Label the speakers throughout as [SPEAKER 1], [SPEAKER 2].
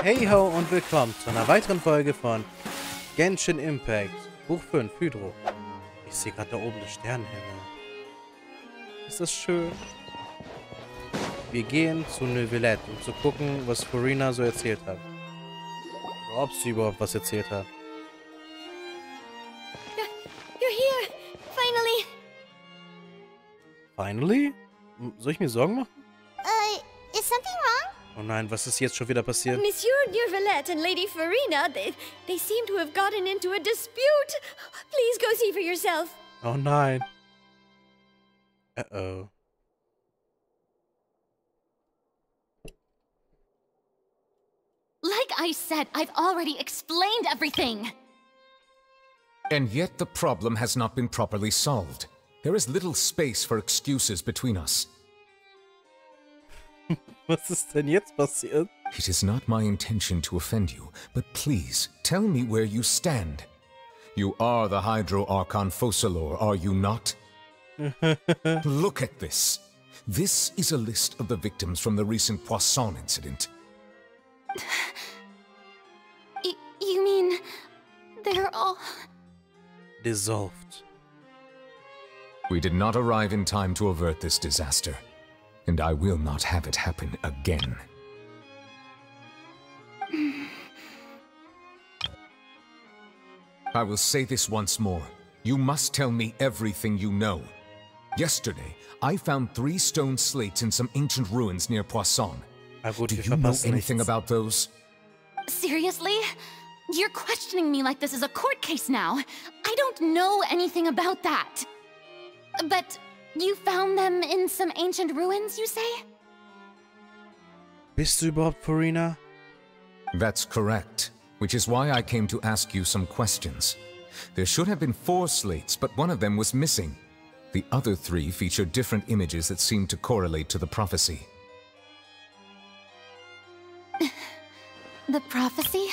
[SPEAKER 1] Hey ho und willkommen zu einer weiteren Folge von Genshin Impact, Buch 5, Hydro. Ich sehe gerade da oben den Sternenhimmel. Ist das schön? Wir gehen zu Neuvillette, um zu gucken, was Furina so erzählt hat. Oder ob sie überhaupt was erzählt hat.
[SPEAKER 2] You're here! Finally!
[SPEAKER 1] Finally? Soll ich mir Sorgen machen?
[SPEAKER 2] Is something wrong?
[SPEAKER 1] Oh nein, was ist jetzt schon wieder passiert?
[SPEAKER 2] Monsieur Neuvillette and Lady Furina, they seem to have gotten into a dispute. Please go see for yourself.
[SPEAKER 1] Oh nein. Uh-oh.
[SPEAKER 3] Like I said, I've already explained everything.
[SPEAKER 4] And yet the problem has not been properly solved. There is little space for excuses between us.
[SPEAKER 1] Was ist denn jetzt passiert?
[SPEAKER 4] It is not my intention to offend you, but please, tell me where you stand. You are the Hydro-Archon Focalor, are you not? Look at this. This is a list of the victims from the recent Poisson incident.
[SPEAKER 3] You mean... they're all...
[SPEAKER 1] Dissolved.
[SPEAKER 4] We did not arrive in time to avert this disaster, and I will not have it happen again. I will say this once more. You must tell me everything you know. Yesterday, I found 3 stone slates in some ancient ruins near Poisson. Do you know anything about those?
[SPEAKER 3] Seriously? You're questioning me like this is a court case now. I don't know anything about that. But you found them in some ancient ruins, you say?
[SPEAKER 1] Bist du überhaupt Furina?
[SPEAKER 4] That's correct, which is why I came to ask you some questions. There should have been 4 slates, but one of them was missing. The other 3 feature different images that seem to correlate to the prophecy.
[SPEAKER 3] The prophecy?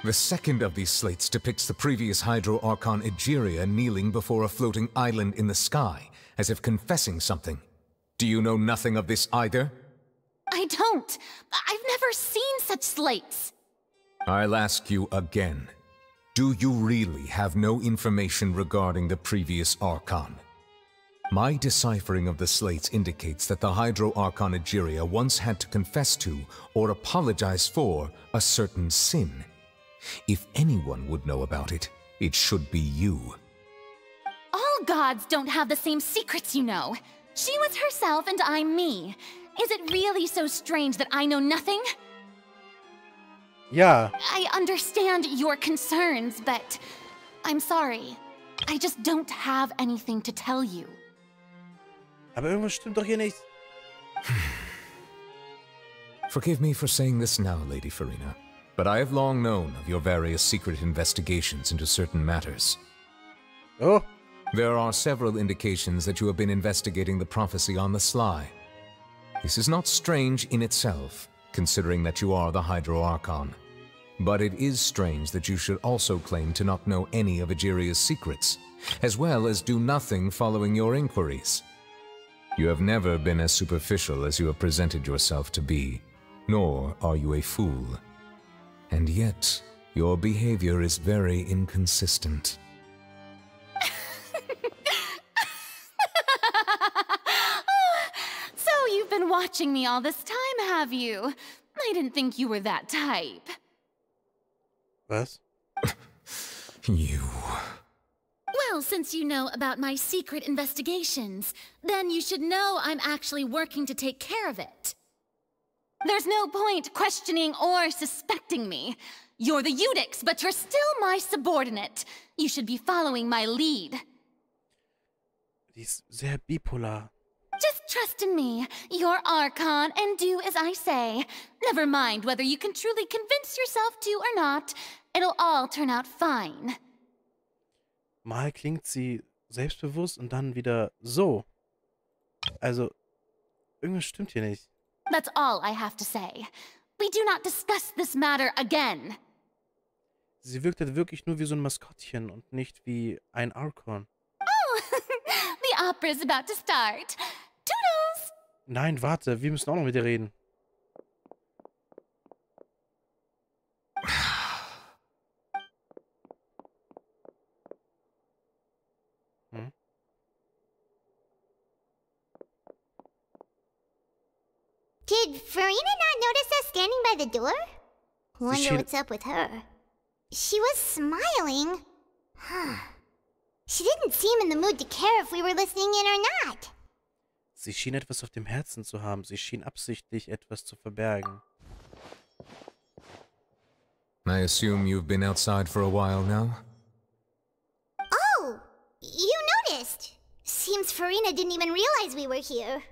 [SPEAKER 4] The second of these slates depicts the previous Hydro-Archon Egeria kneeling before a floating island in the sky, as if confessing something. Do you know nothing of this either?
[SPEAKER 3] I don't. I've never seen such slates.
[SPEAKER 4] I'll ask you again. Do you really have no information regarding the previous Archon? My deciphering of the slates indicates that the Hydro-Archon Egeria once had to confess to, or apologize for, a certain sin. If anyone would know about it, it should be you.
[SPEAKER 3] All gods don't have the same secrets, you know. She was herself and I'm me. Is it really so strange that I know nothing?
[SPEAKER 1] Ja.
[SPEAKER 3] I understand your concerns, but I'm sorry. I just don't have anything to tell you.
[SPEAKER 1] Aber irgendwas stimmt doch hier nicht.
[SPEAKER 4] Forgive me for saying this now, Lady Furina, but I have long known of your various secret investigations into certain matters.
[SPEAKER 1] Oh.
[SPEAKER 4] There are several indications that you have been investigating the prophecy on the sly. This is not strange in itself, considering that you are the Hydro-Archon. But it is strange that you should also claim to not know any of Egeria's secrets, as well as do nothing following your inquiries. You have never been as superficial as you have presented yourself to be, nor are you a fool. And yet, your behavior is very inconsistent.
[SPEAKER 3] So you've been watching me all this time, have you? I didn't think you were that type.
[SPEAKER 1] Was?
[SPEAKER 4] You...
[SPEAKER 3] Well, since you know about my secret investigations, then you should know I'm actually working to take care of it. There's no point questioning or suspecting me. You're the Eudix, but you're still my subordinate. You should be following my lead.
[SPEAKER 1] Die ist sehr bipolar.
[SPEAKER 3] Just trust in me, your Archon, and do as I say. Never mind whether you can truly convince yourself to or not. It'll all turn out fine.
[SPEAKER 1] Mal klingt sie selbstbewusst und dann wieder so. Also, irgendwas stimmt hier nicht.
[SPEAKER 3] That's all I have to say. We do not discuss this matter again.
[SPEAKER 1] Sie wirkt halt wirklich nur wie so ein Maskottchen und nicht wie ein Archon.
[SPEAKER 3] Oh, the opera's about to start. Toodles!
[SPEAKER 1] Nein, warte, wir müssen auch noch mit ihr reden.
[SPEAKER 5] Did Furina not notice us standing by the door? Wonder what's up with her. She was smiling. Huh. She didn't seem in the mood to care if we were listening in or not.
[SPEAKER 1] Sie schien etwas auf dem Herzen zu haben. Sie schien absichtlich etwas zu verbergen.
[SPEAKER 4] I assume you've been outside for a while now?
[SPEAKER 5] Oh! You noticed! Seems Furina didn't even realize we were here.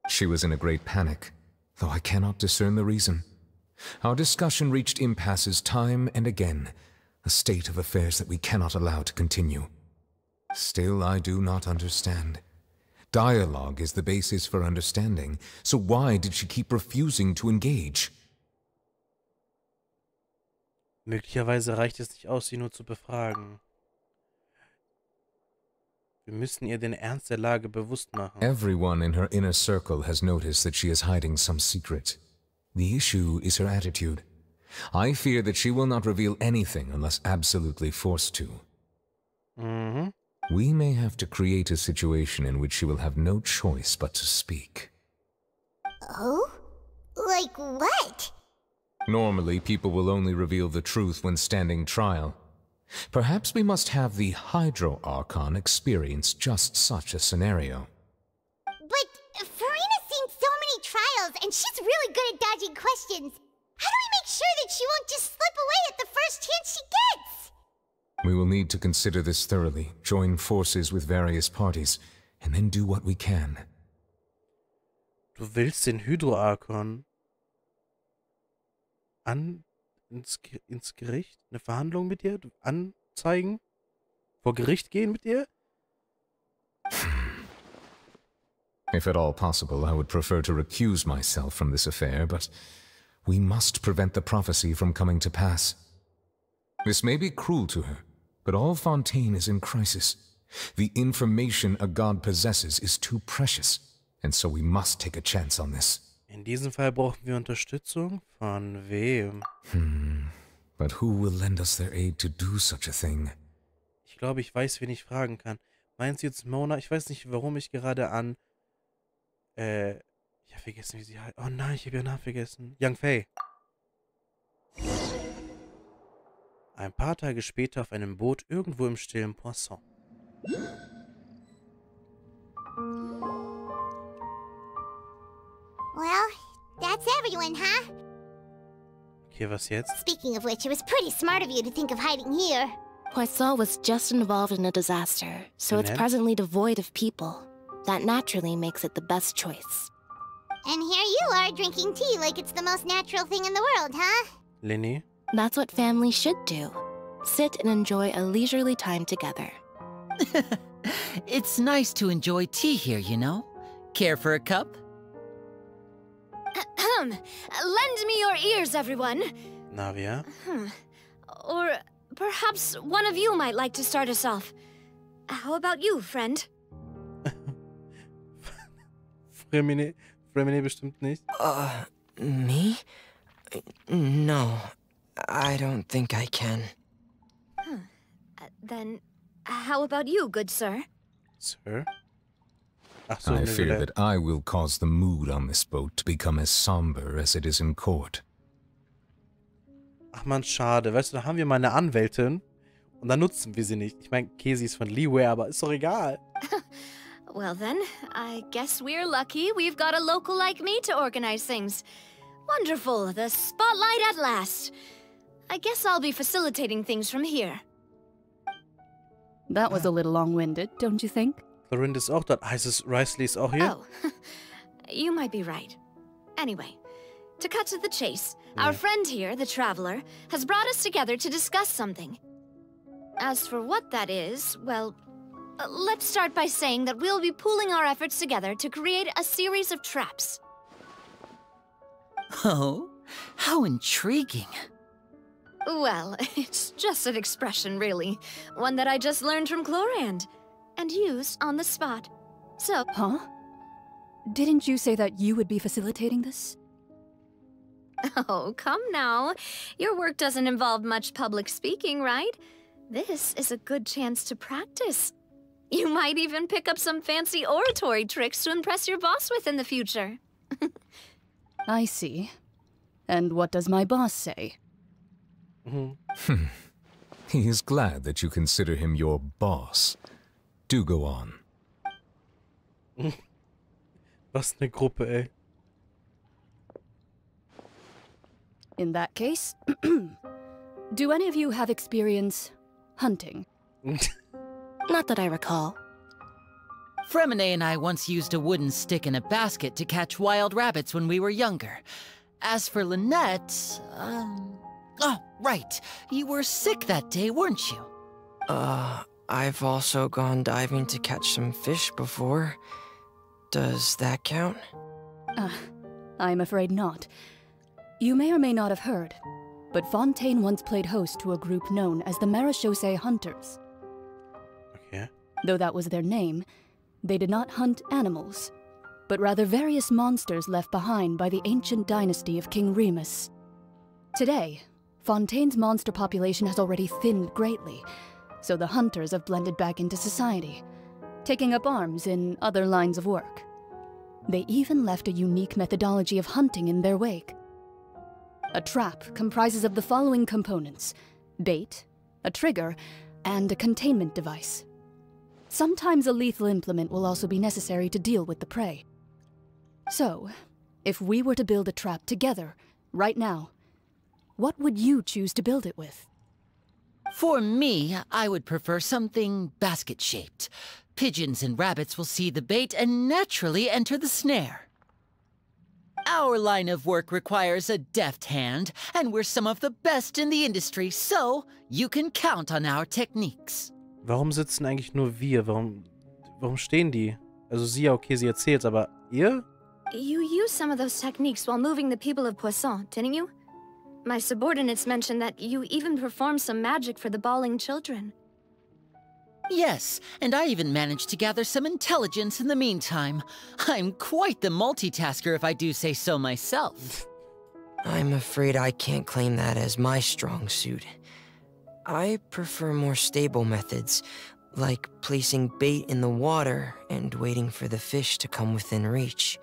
[SPEAKER 4] She was in a great panic, though I cannot discern the reason. Our discussion reached impasses time and again, a state of affairs that we cannot allow to continue. Still, I do not understand. Dialogue is the basis for understanding, so why did she keep refusing to engage?
[SPEAKER 1] Möglicherweise reicht es nicht aus, sie nur zu befragen. Wir müssen ihr den Ernst der Lage bewusst machen.
[SPEAKER 4] Everyone in her inner circle has noticed that she is hiding some secret. The issue is her attitude. I fear that she will not reveal anything unless absolutely forced to. We may have to create a situation in which she will have no choice but to speak.
[SPEAKER 5] Oh? Like what?
[SPEAKER 4] Normally, people will only reveal the truth when standing trial. Perhaps we must have the Hydro-Archon experience just such a scenario.
[SPEAKER 5] But Furina's seen so many trials, and she's really good at dodging questions. How do we make sure that she won't just slip away at the first chance she gets?
[SPEAKER 4] We will need to consider this thoroughly, join forces with various parties, and then do what we can.
[SPEAKER 1] Du willst den Hydro-Archon ins Gericht? Eine Verhandlung mit ihr? Anzeigen? Vor Gericht gehen mit ihr?
[SPEAKER 4] If at all possible, I would prefer to recuse myself from this affair, but we must prevent the prophecy from coming to pass. This may be cruel to her, but all Fontaine is in crisis. The information a god possesses is too precious, and so we must take a chance on this.
[SPEAKER 1] In diesem Fall brauchen wir Unterstützung? Von wem?
[SPEAKER 4] But who will lend us their aid to do such a thing?
[SPEAKER 1] Ich glaube, ich weiß, wen ich fragen kann. Meint sie jetzt Mona? Ich weiß nicht, warum ich gerade an... Ich habe vergessen, wie sie heißt. Oh nein, ich habe ihren Namen vergessen. Yang Fei. Ein paar Tage später auf einem Boot irgendwo im stillen Poisson.
[SPEAKER 5] Well, that's everyone, huh?
[SPEAKER 1] Okay, was jetzt?
[SPEAKER 5] Speaking of which, it was pretty smart of you to think of hiding here.
[SPEAKER 6] Poisson was just involved in a disaster, so it's
[SPEAKER 1] Lynette?
[SPEAKER 6] presently devoid of people. That naturally makes it the best choice.
[SPEAKER 5] And here you are drinking tea like it's the most natural thing in the world, huh?
[SPEAKER 1] Lyney?
[SPEAKER 6] That's what families should do. Sit and enjoy a leisurely time together.
[SPEAKER 7] It's nice to enjoy tea here, you know? Care for a cup?
[SPEAKER 2] Lend me your ears, everyone.
[SPEAKER 1] Navia?
[SPEAKER 2] Or perhaps one of you might like to start us off. How about you, friend?
[SPEAKER 1] Fremine bestimmt nicht.
[SPEAKER 8] Me? No, I don't think I can.
[SPEAKER 2] Then, how about you, good sir?
[SPEAKER 1] Sir? Ach so,
[SPEAKER 4] I fear
[SPEAKER 1] Neuvillette.
[SPEAKER 4] that I will cause the mood on this boat to become as somber as it is in court.
[SPEAKER 1] Ach man, schade. Weißt du, da haben wir mal eine Anwältin und dann nutzen wir sie nicht. Ich meine, Casey ist von Leeway, aber ist doch egal.
[SPEAKER 2] Well then, I guess we're lucky we've got a local like me to organize things. Wonderful, the spotlight at last. I guess I'll be facilitating things from here.
[SPEAKER 9] That was a little long-winded, don't you think?
[SPEAKER 1] Clorinde ist auch dort. Heißt es, Risley ist auch hier?
[SPEAKER 2] Oh, you might be right. Anyway, to cut to the chase, our friend here, the Traveler, has brought us together to discuss something. As for what that is, well, let's start by saying that we'll be pooling our efforts together to create a series of traps.
[SPEAKER 7] Oh, how intriguing.
[SPEAKER 2] Well, it's just an expression, really. One that I just learned from Clorinde, and used on the spot. So...
[SPEAKER 9] Huh? Didn't you say that you would be facilitating this?
[SPEAKER 2] Oh, come now. Your work doesn't involve much public speaking, right? This is a good chance to practice. You might even pick up some fancy oratory tricks to impress your boss with in the future.
[SPEAKER 9] I see. And what does my boss say?
[SPEAKER 4] He is glad that you consider him your boss. Do go on.
[SPEAKER 1] Was eine Gruppe, ey.
[SPEAKER 9] In that case, do any of you have experience hunting?
[SPEAKER 6] Not that I recall.
[SPEAKER 7] Fremine and I once used a wooden stick in a basket to catch wild rabbits when we were younger. As for Lynette, oh, right. You were sick that day, weren't you?
[SPEAKER 8] I've also gone diving to catch some fish before. Does that count?
[SPEAKER 9] I'm afraid not. You may or may not have heard, but Fontaine once played host to a group known as the Marechaussee Hunters.
[SPEAKER 1] Okay.
[SPEAKER 9] Though that was their name, they did not hunt animals, but rather various monsters left behind by the ancient dynasty of King Remus. Today, Fontaine's monster population has already thinned greatly, so the hunters have blended back into society, taking up arms in other lines of work. They even left a unique methodology of hunting in their wake. A trap comprises of the following components: bait, a trigger, and a containment device. Sometimes a lethal implement will also be necessary to deal with the prey. So, if we were to build a trap together, right now, what would you choose to build it with?
[SPEAKER 7] For me, I would prefer something basket-shaped. Pigeons and rabbits will see the bait and naturally enter the snare. Our line of work requires a deft hand, and we're some of the best in the industry, so you can count on our techniques.
[SPEAKER 1] Warum sitzen eigentlich nur wir? Warum stehen die? Also sie, okay, sie erzählt, aber ihr?
[SPEAKER 2] You used some of those techniques while moving the people of Poisson, didn't you? My subordinates mentioned that you even performed some magic for the bawling children.
[SPEAKER 7] Yes, and I even managed to gather some intelligence in the meantime. I'm quite the multitasker if I do say so myself.
[SPEAKER 8] I'm afraid I can't claim that as my strong suit. I prefer more stable methods, like placing bait in the water and waiting for the fish to come within reach.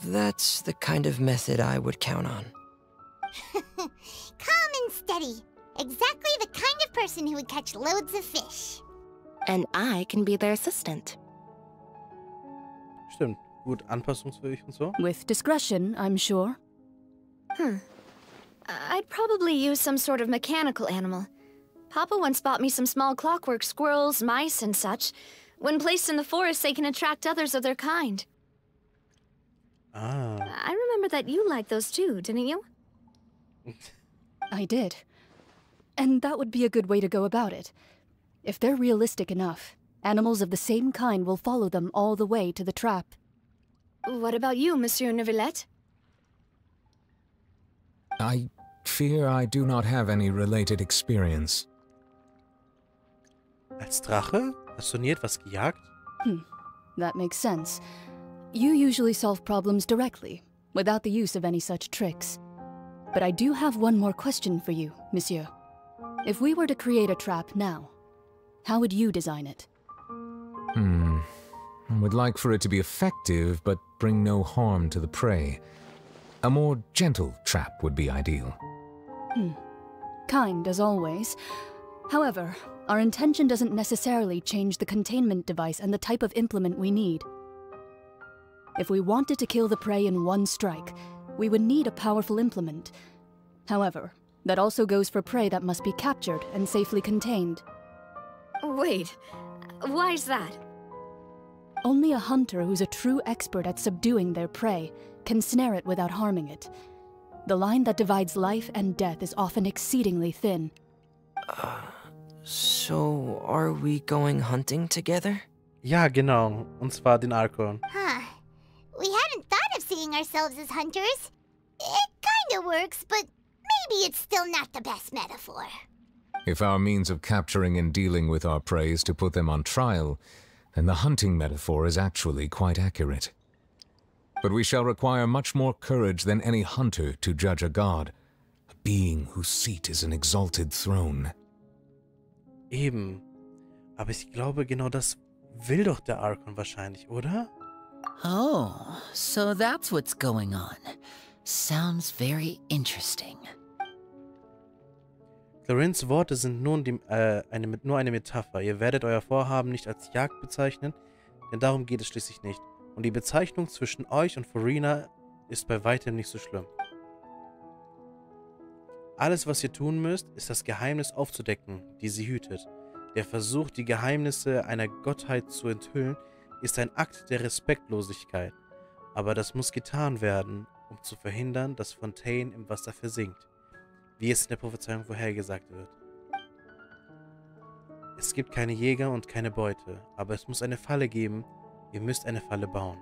[SPEAKER 8] That's the kind of method I would count on.
[SPEAKER 5] Calm and steady. Exactly the kind of person who would catch loads of fish.
[SPEAKER 6] And I can be their assistant.
[SPEAKER 1] Stimmt. Gut anpassungsfähig und so.
[SPEAKER 9] With discretion, I'm sure.
[SPEAKER 2] I'd probably use some sort of mechanical animal. Papa once bought me some small clockwork squirrels, mice, and such. When placed in the forest, they can attract others of their kind.
[SPEAKER 1] Ah.
[SPEAKER 2] I remember that you liked those too, didn't you?
[SPEAKER 9] I did. And that would be a good way to go about it. If they're realistic enough, animals of the same kind will follow them all the way to the trap.
[SPEAKER 2] What about you, Monsieur Neuvillette?
[SPEAKER 4] I fear I do not have any related experience.
[SPEAKER 1] Als Drache? Hast du nie etwas gejagt?
[SPEAKER 9] That makes sense. You usually solve problems directly, without the use of any such tricks. But I do have one more question for you, Monsieur. If we were to create a trap now, how would you design it?
[SPEAKER 4] I would like for it to be effective, but bring no harm to the prey. A more gentle trap would be ideal.
[SPEAKER 9] Kind as always. However, our intention doesn't necessarily change the containment device and the type of implement we need. If we wanted to kill the prey in one strike, we would need a powerful implement. However, that also goes for prey that must be captured and safely contained.
[SPEAKER 2] Wait, why's that?
[SPEAKER 9] Only a hunter who's a true expert at subduing their prey can snare it without harming it. The line that divides life and death is often exceedingly thin.
[SPEAKER 8] So, are we going hunting together?
[SPEAKER 1] Ja, genau. Und zwar den Archon.
[SPEAKER 5] We hadn't thought of seeing ourselves as hunters. It kinda works, but maybe it's still not the best metaphor.
[SPEAKER 4] If our means of capturing and dealing with our prey is to put them on trial, then the hunting metaphor is actually quite accurate. But we shall require much more courage than any hunter to judge a god, a being whose seat is an exalted throne.
[SPEAKER 1] Eben. Aber ich glaube, genau das will doch der Archon wahrscheinlich, oder?
[SPEAKER 7] Oh, so that's what's going on. Sounds very interesting.
[SPEAKER 1] Clorindes Worte sind nur eine Metapher. Ihr werdet euer Vorhaben nicht als Jagd bezeichnen, denn darum geht es schließlich nicht. Und die Bezeichnung zwischen euch und Furina ist bei weitem nicht so schlimm. Alles, was ihr tun müsst, ist das Geheimnis aufzudecken, die sie hütet. Der Versuch, die Geheimnisse einer Gottheit zu enthüllen, ist ein Akt der Respektlosigkeit. Aber das muss getan werden, um zu verhindern, dass Fontaine im Wasser versinkt, wie es in der Prophezeiung vorhergesagt wird. Es gibt keine Jäger und keine Beute, aber es muss eine Falle geben. Ihr müsst eine Falle bauen.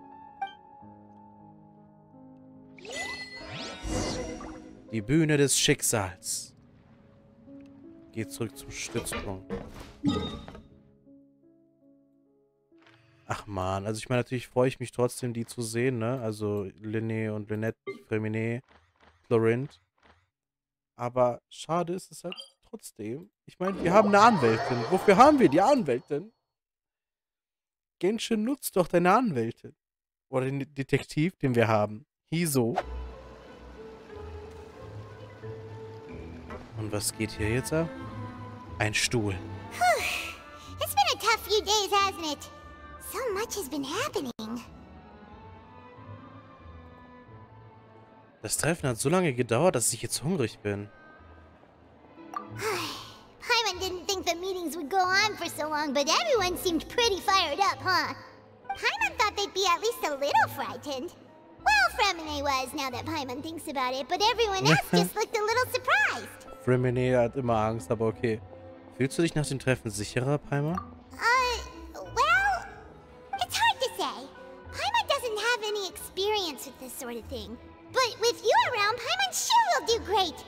[SPEAKER 1] Die Bühne des Schicksals. Geht zurück zum Stützpunkt. Ach man, also ich meine, natürlich freue ich mich trotzdem, die zu sehen, ne? Also Lyney und Lynette, Fatui, Clorinde. Aber schade ist es halt trotzdem. Ich meine, wir haben eine Anwältin. Wofür haben wir die Anwältin? Genshin, nutzt doch deine Anwältin. Oder den Detektiv, den wir haben. Heyhoo. Und was geht hier jetzt ab? Ein Stuhl.
[SPEAKER 5] It's been a tough few days, hasn't it? So much has been happening.
[SPEAKER 1] Das Treffen hat so lange gedauert, dass ich jetzt hungrig bin.
[SPEAKER 5] Paimon didn't think the meetings would go on for so long, but everyone seemed pretty fired up, huh? Paimon thought they'd be at least a little frightened. Well, Fremine was, now that Paimon thinks about it, but everyone else just looked a little surprised.
[SPEAKER 1] Fremine hat immer Angst, aber okay. Fühlst du dich nach dem Treffen sicherer, Paimon?
[SPEAKER 5] Well, it's hard to say. Paimon doesn't have any experience with this sort of thing. But with you around, Paimon sure will do great.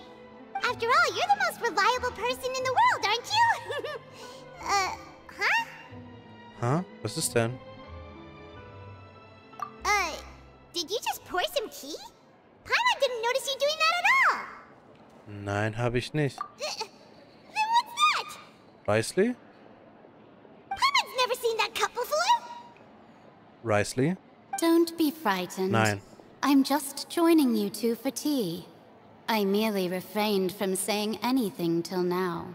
[SPEAKER 5] After all, you're the most reliable person in the world, aren't you? Huh?
[SPEAKER 1] Huh? Was ist denn?
[SPEAKER 5] Did you just pour some tea? Paimon didn't notice you doing that at all.
[SPEAKER 1] Nein, habe ich nicht.
[SPEAKER 5] Then what's that?
[SPEAKER 1] Risley?
[SPEAKER 5] Paimon's never seen that cup before.
[SPEAKER 1] Risley?
[SPEAKER 3] Don't be frightened.
[SPEAKER 1] Nein.
[SPEAKER 3] I'm just joining you two for tea. I merely refrained from saying anything till now.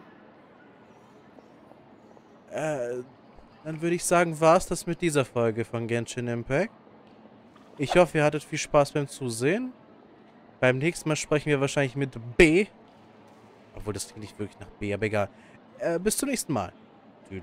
[SPEAKER 1] Dann würde ich sagen, war's das mit dieser Folge von Genshin Impact. Ich hoffe, ihr hattet viel Spaß beim Zusehen. Beim nächsten Mal sprechen wir wahrscheinlich mit B. Obwohl, das klingt nicht wirklich nach B, aber egal. Bis zum nächsten Mal. Tschüss.